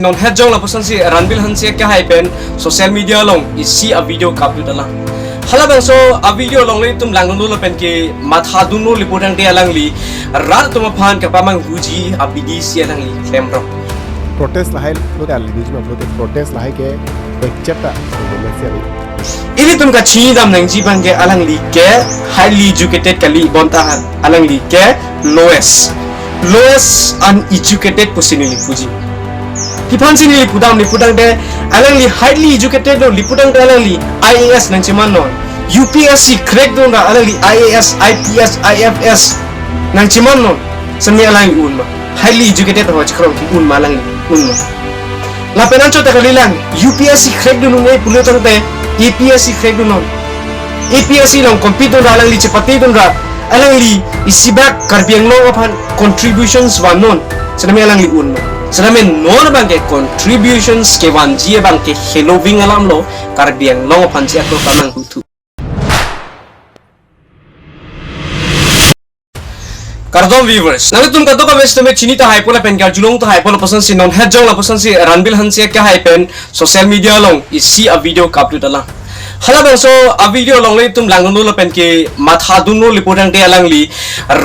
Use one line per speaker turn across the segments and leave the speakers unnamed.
Non head jong la person si Ranbir Hanse ke hai pen social media long is see a video kap du dala hala bang so a video long le tum lang no lo pen ke matha du no lipodang de alang li rar tum phan ka pamang huji a bdc alang li claim ro
protest lahai lo da li bijma lo protest lahai ke ek chapta
ini tum ka chi dam nang ji bang ke alang li ke highly educated kali bonta alang li ke lowest uneducated person li fuji Kipansi ni lipudang de alang li highly educated no lipudang de alang li IAS nang ciman no UPSC crack do na alang li IAS IPS IFS nang ciman no semi alang unma highly educated ho chkrom ki unma alang li unma la penan cho takali lang UPSC crack do no pulo tang te APSC crack do no APSC long compete do alang li chepati do ra alang li isibak karbiang no aphan contributions one non semi alang li unma Selain non bangke contributions ke wanjie bangke hello wing alam lo karbiang long panci atau kamang hutu. Kardom viewers, nanti tum kato kames tume chini ta hypo la pen kar julong ta hypo la person si non head jong la person si Ranbir Hanse ke hypen social media long is see a video kap tu dala. Hala bang so a video long le tum lang no la pen ke matha du no lipodang de alang li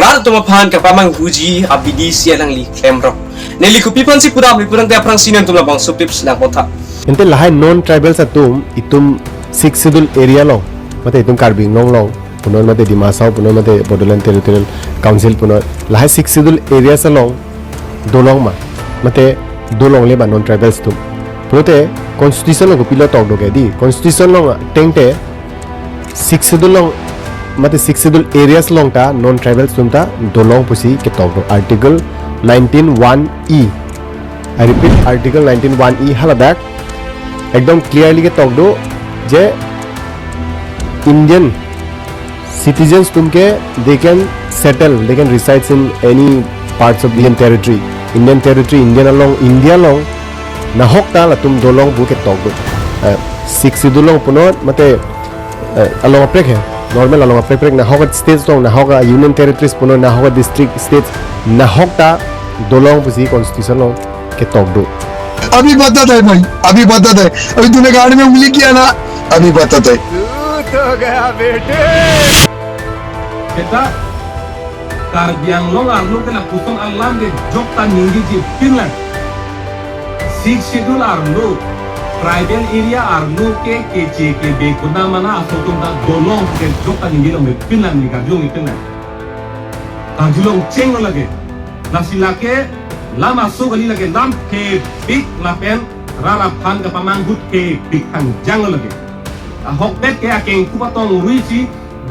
rar tum phan ka pamang huji a bdc alang li claim ro. Neli ku pipan si pura purang te aprang sinan tum la bang so tips lang kota.
Ente lahai non tribal sa itum 6 schedule area long mate itum Karbi long punon mate Dimasau punon mate Bodoland Territorial Council punon lahai 6 schedule area sa long dolong ma mate dolong le ba non tribals tum prote constitution lo pilo tok do ke di constitution long tengte 6 schedule long mate 6 schedule areas long ta non tribals tum ta dolong pusi ke tok do article 19(1)(e I repeat article 19(1)(e haladak एकदम clearly के talk दो जे Indian citizens Tumke they can settle they can reside in any parts of Indian territory Indian along India long na hok ta la tum dolong bu के talk दो 6 dolong punot mate along aprek है normal along aprek na hok states long na hok union territories punot na hok district states na hok ta dolong pusi constitution long के talk दो
अभी बता दे भाई अभी बता दे अभी तूने गाड़ी में उंगली किया ना अभी बता दे
तो गया बेटे
kita karbiang long arlo ke la pusong alam de jokta ningi ji Finland 6 schedule arlo tribal area arlo ke kece ke be kuna mana asotum da dolong ke jokta ningi lo me Finland ni karjong ni Finland karjong cheng lage nasilake lama so gali lage lam ke big lapen rara phan ka pamangut ke big han jang lage a hok bet ke akeng kupatong ruisi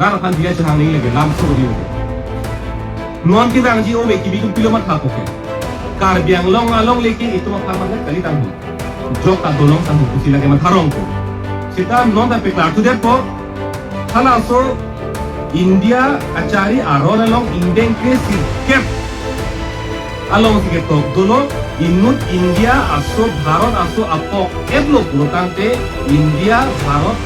rara phan dia chang ni lage lam so gali lage non ki dang ji o me ki bi pilo mat ha ko ke karbiang long along leki itu ma phan kali tang jok ka dolong tang kusi lage ma tharong ko sita non da pe klar to depo hala so India achari aron along Indian ke si kep along si ketok dolo inut India aso Bharat aso apok eblo purutante India Bharat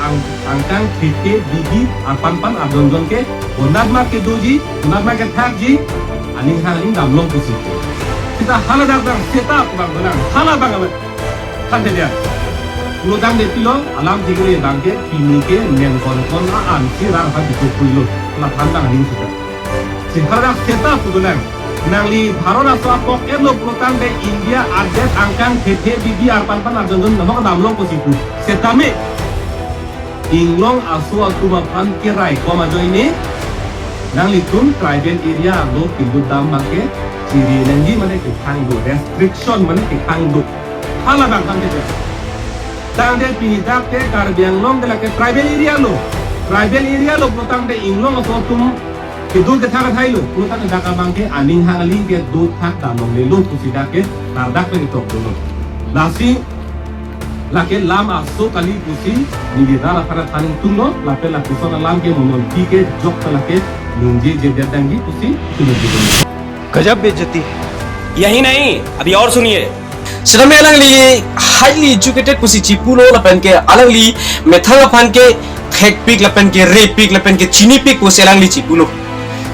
angkang kete bigi apan adonjon ke onadma ke doji onadma ke thakji aning haling damlong kusi kita haladak bang seta bang benang hala bang khante dia purutang de pilo alam digre bangke kini ke nen kon an si rar ha dikupulo la thandang aning sita si haladak seta pudulang nangli Bharat aso apok eblo purutante India adet angkang kete bigi apan adonjon namok damlong kusiku setame inglong aso atuma pan kirai koma joini nangli tum tribal area lo pindu dam make ciri nanji mane ke khangdu restriction mane ke khangdu hala bang khangde tangde pinidak te karbiang long de la ke tribal area lo putang de inglong aso tum ke dul ke thaka thailo putang de ka bangke aning hangali ke dul thak damong le lo kusida ke tardak pe tok do lasi lake lam aso kali kusi ni dara para thaning tuno lape la kusona lam ke monon ke jok lake nungji je dangi kusi tunuji
गजब बेइज्जती यही नहीं अभी और सुनिए
Sedame alang li highly educated pusi cipulo lapen ke alang li methang apan ke thek pik lapen ke re pik lapen ke chini pik pusi alang li cipulo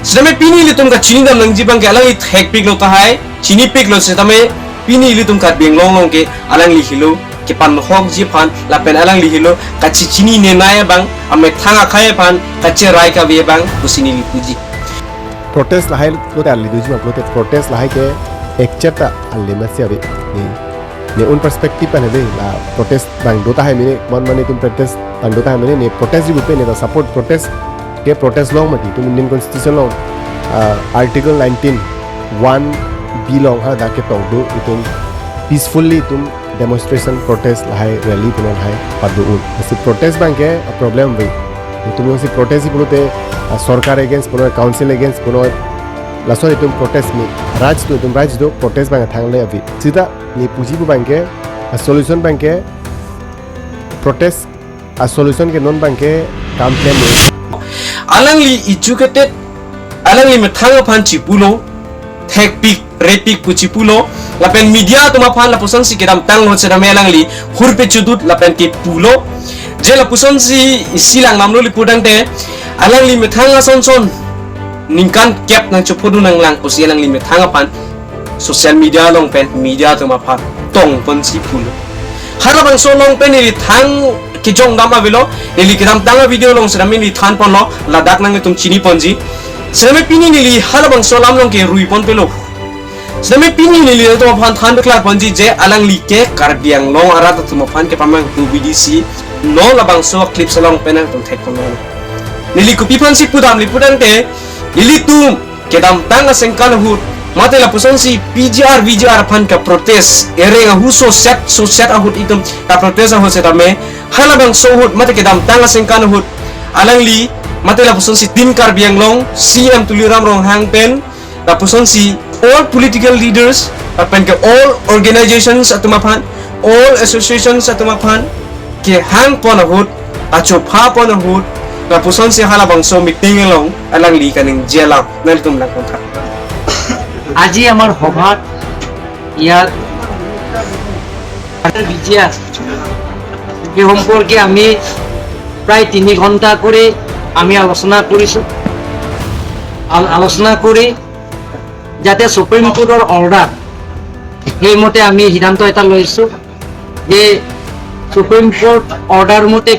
sedame pini li tum ka chini dam nangji bang ke alang li thek pik lo ta hai chini pik lo sedame pini ilitum Karbiang long ke alang li hilo ke pan hok ji pan lapen alang li hilo kacicini ne naya bang ame thanga khaye pan kache rai ka be bang kusini li puji
protest lahai lote alli duji ma protest lahai ke ekchata alli masya be ne un perspective pa ne de la protest bang dota hai mine mon mane tum protest bang dota hai mine ne protest ji pe ne da support protest ke protest long mati tum Indian constitution long article 19 1 b long ha da ke tong do itum peacefully tum demonstration protest lahai rally punon hai padu un asi protest bang ke problem be তুমি OC protest পুরোতে সরকার এগেন্স্ট পুরো council against পুরো লাসো তুমি প্রটেস্ট নি রাজ তো প্রটেস্ট বাঙ্গে থাকলে আবি সিধা নি পুঁজিবু বাঙ্গে সলিউশন বাঙ্গে প্রটেস্ট আর সলিউশন কে নন বাঙ্গে কাম plan
alangli educated alangli methanga phanchi pulo thekpik repik puchi pulo lapen media tuma phan la pusan si kedam tang ho sedam alangli hurpe chudut lapen ke pulo jela pusan si silang namlo li pudang te alangli methanga son ningkan kep nang chupodu nang lang pusi alangli methanga pan social media long pen media tuma phan tong pon si pulo harabang so long pen ni thang ki jong dama velo eli kedam tanga video long sedam ni than pon lo ladak nang tum chini ponji sedam pini ni li harabang so lam long ke rui pon pelo sedam pini ni li to phan than bekla ponji je alangli ke Karbiang long arat tum phan ke pamang tu BDC no labang so clip salong penang tum thek pon nili kupi phan si pudam li pudang te ili tum kedam tanga sengkan hut mate la pusan si PGR VGR phan ka protest ereng hu so set ahut itum ka protest ho setame halabang so hut mate kedam tanga sengkan hut alangli mate la pusan si tin Karbiang long CM tuliram rong hang pen la pusan si all political leaders apan ke all organizations atuma phan all associations atuma phan ke hang pon hut acho pha pon hut la pusan si halabang so meeting long alangli kaning jela nal tum lang kon
আজি আমার সভাত ইয়াত বিজিয়া এই সম্পর্কে আমি প্রায় 3 ঘন্টা করে আমি আলোচনা করেছি আলোচনা করে যাতে সুপ্রিম কোর্টের অর্ডার এই মতে আমি সিদ্ধান্ত এটা লৈছো যে সুপ্রিম কোর্ট অর্ডার মতে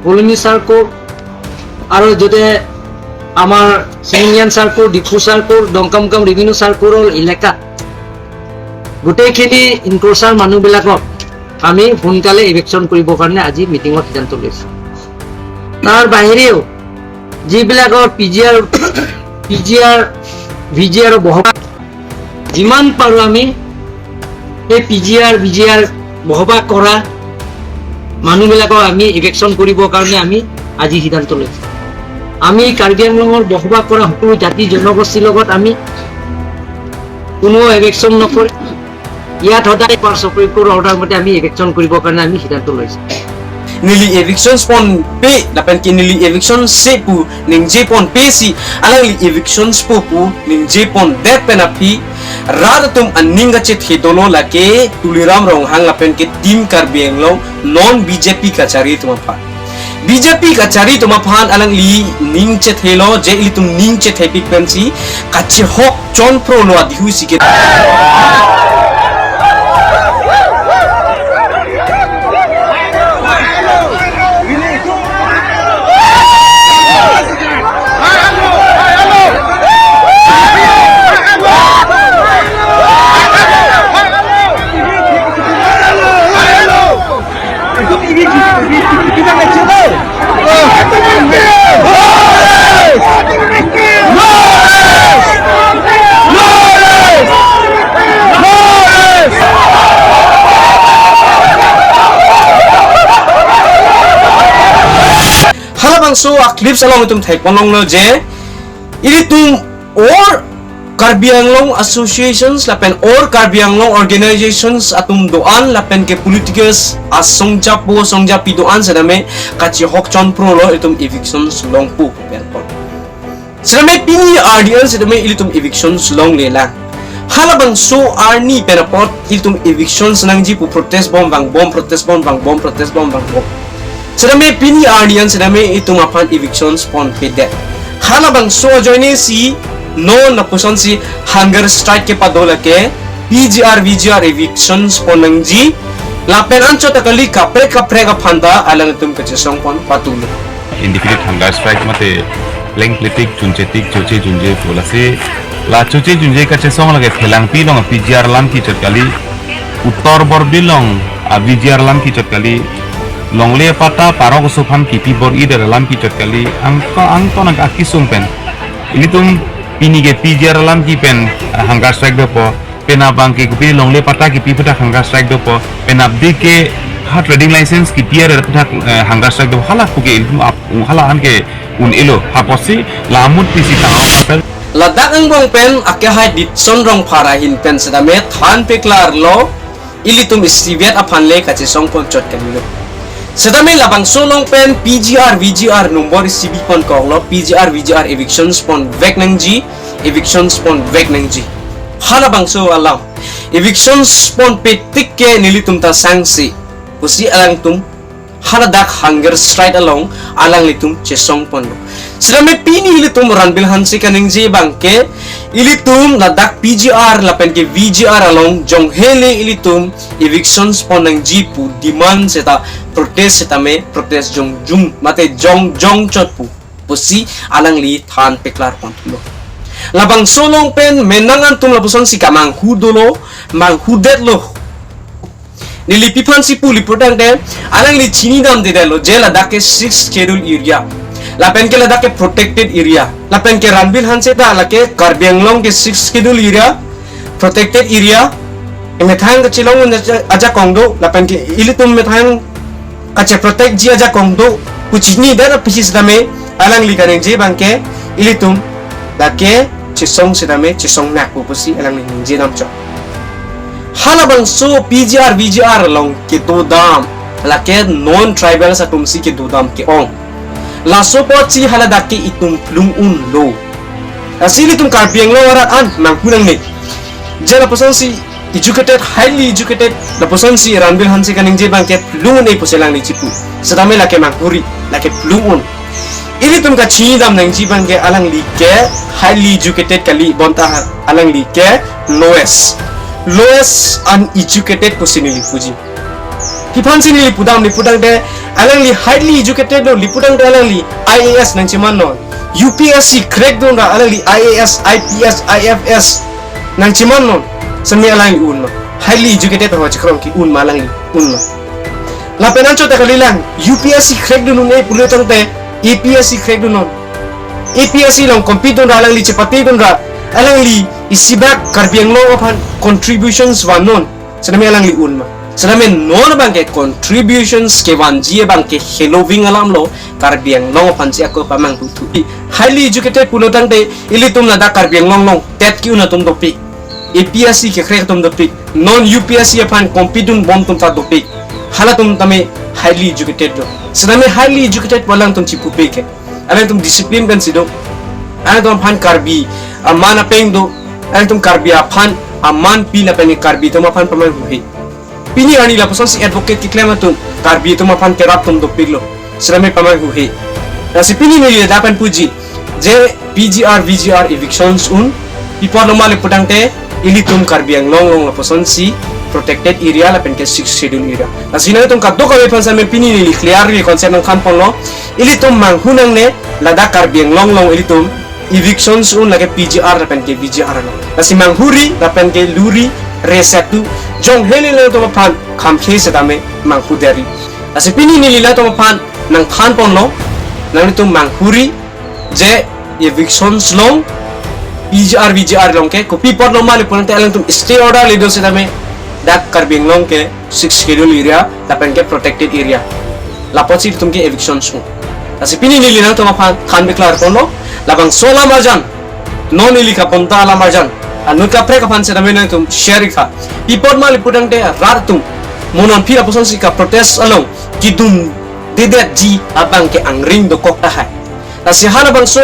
কলোনি সার্কল আর যদি আমার সিনিয়ন সার্কল ডিফু সার্কল দংকামকাম রেভিনিউ সার্কলৰ এলেকা গোটেইখিনি ইনক্লুসাৰ মানুহবিলাকক আমি সোনকালে ইভেকশ্যন কৰিবৰ কাৰণে আজি মিটিঙত সিদ্ধান্ত লৈছো তাৰ বাহিৰেও যিবিলাকৰ পিজিআৰ ভিজিআৰ বহবা যিমান পাৰো আমি এই ভিজিআৰ বহবা কৰা মানুহবিলাকক আমি ইভেকশ্যন কৰিবৰ কাৰণে আমি আজি সিদ্ধান্ত লৈছো আমি কাৰ্বি আংলঙৰ বসবাস কৰা সকলো জাতি জনগোষ্ঠীৰ লগত আমি কোনো এভিকশ্যন নকৰে ইয়াত সদায় সুপ্ৰিম কোৰ্টৰ অৰ্ডাৰ মতে আমি এভিকশ্যন কৰিবৰ কাৰণে আমি সিদ্ধান্ত লৈছো
nili eviction spon pe lapan ki nili eviction sepu ning jepon pe si alangli eviction spopu ning jepon det penapi radatum aninga chet hitolo lake tuliram rong hang lapan ke tim Karbiang long non BJP kachari tumapa BJP kachari tumaphan alangli ning chet helo je ilitum ning chet happy pensi kache hok chon pro lo adihu sike so a clips along itum thai ponong lo je ili tum or Karbi Anglong associations lapen or Karbi Anglong organizations atum doan lapen ke politicals asongja pidoan sedame kachi hokchon pro lo itum evictions long pu pen pon sedame pini RDL sedame ili tum evictions long lela halabang so arni penapot ili tum evictions nangji pu protest bom protest bom sedame pini ardian sedame itu mapan evictions pon pede halabang so joine si no na puson si hunger strike ke padola ke PGR VGR evictions ponang ji Laphan ancho takali kapre ka phanda alang tum ke song pon patul
individual hunger strike mate leng politik junjetik joje junje polase la joje junje ka song lage thelang pi long PGR lam ki chakali uttor bor bilong VGR lam ki chakali longle pata parok sufam ki pi bor ider lam ki chakali angko nang akisung pen ini tum pini ge PGR lam ki pen hunger strike do po pena bang ke kupi longle pata ki pi pata hunger strike do po penabdi ke ha trading license ki tiar pata hunger strike do hala ku ke hala an ke un elo ha posi lamut pisi ta
ladak ang bong pen ake hai dit sonrong parahin pen sedame than peklar lo ilitum istiviat aphan le ka song pon chot kan lo sedame labang solong pen PGR VGR number CB pon kong lo PGR VGR evictions pon vek nang ji evictions pon vek nang ji hala bangso alam evictions pon petik ke nilitum ta sangsi usi alang tum hala dak hunger strike along alang litum chesong pon sedame pini ilitum Ranbir Hanse kaning je bangke ilitum ladak PGR lapen ke VGR along jong hele ilitum evictions pon nang jipu demand seta protest setame protest jong jung mate jong chot pu pusi alang li than peklar pon lo labang solong pen menangan tum lapuson si kamang hudolo mang hudet lo nilipipan si puli putang de alang li chini dam de lo jela dake 6 schedule area lapen ke ladake protected area lapen ke Ranbir Hanse ta lake Karbi ke 6 schedule area protected area emethang ke chilong aja kongdo lapen ke ilitum methang kache protect ji aja kongdo kuchini dara pisis dame alang li kaneng je bangke ilitum dake chisong sedame chisong nak pusi alang li je nam cho halabang so PGR VGR long ke do dam lake non tribal sa tumsi ke do dam ke ong la so pochi haladake itum plung un lo asili tum Karbi lo warat an mang hunang ne jela person si educated highly educated la person si Ranbir Hanse kaning je bangke plung ne puselang ni chipu sedame lake mang huri lake plung un ini tum ka chini dam nang ji bangke alang li ke highly educated kali bonta alang li ke lowest uneducated kusini li puji Pipan sini li pudam de alang li highly educated lo li pudang de alang li IAS nang ciman non UPSC crack don ra alang li IAS IPS IFS nang ciman non semi alang li un no highly educated ho chakram ki un malang li un no la penan chota kalilang UPSC crack don ne pulutang te APSC crack don non APSC long compete don ra alang li chepati don ra alang li isibak Karbi lo aphan contributions wan non sedame alang li un ma sedame non bangke contributions ke wanjie bangke hello wing alam lo Karbi lo aphan si ako pamang tutu highly educated pulutang te ilitum lada Karbi long tet ki una tum dopi APSC ke crack tum dopi non UPSC aphan compete dun bom tum ta dopi halatum tame highly educated lo sedame highly educated walang tum chipu peke alang tum discipline kan sido alang tum aphan Karbi aman apeng do alang tum Karbi aphan aman pi la peni Karbi tum aphan paman huhi pini ani la person si advocate ki claim tum Karbi tum aphan kerap tum do piglo sedame paman huhi nasi pini ni dapan puji je PGR VGR evictions un pipo normal putang te ili tum Karbi long la person si protected area la pen ke 6 schedule area nasi na tum kaddo ka weapon sa men pini ni clear ni concept ng kampong lo ili tum manghunang ne lada Karbi long ili tum evictions un lage PGR la pen ke VGR lo nasi manghuri la pen ke luri resetu jong hele le to pan khamkhe sedame manghudari nasi pini ni lila to pan nang than pon lo nang tum manghuri je evictions long PGR VGR long ke kopi por normal pon te alang tum stay order le do sedame dak Karbi long ke 6 schedule area la pen ke protected area la pochi tum ke evictions un nasi pini ni lila to pan khan beklar pon lo labang sola marjan non ili ka ponta la marjan anu ka pre ka pan sedame nang tum sharing ka ipor mal pudang de ratum monon pila poson si ka protest along kidum dedet ji abang ke angring do kok tahai nasi hana bang so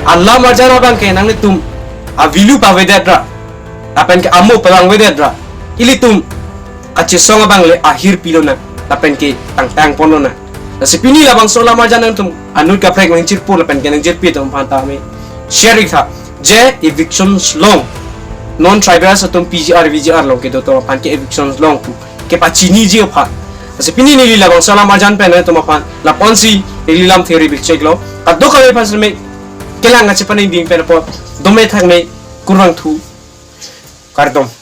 Allah marjan abang ke nang tum avilu pa vedadra apen ke amo palang vedadra ili tum kachisong abang le akhir pilona apen ke tang ponona nasi pini labang sola marjan nang tum anu ka pre nang chirpur apen ke nang jirpi tum panta me sharing tha je evictions long non tribal satum PGR VGR long ke do to pan ke eviction long tu ke pa chini je pha ase pini ni lila bang salam arjan pen to ma pan la ponsi lilam theory bik check lo ka do ka me pas me kelang ngache pan ding pen po do me thang me kurang thu kardom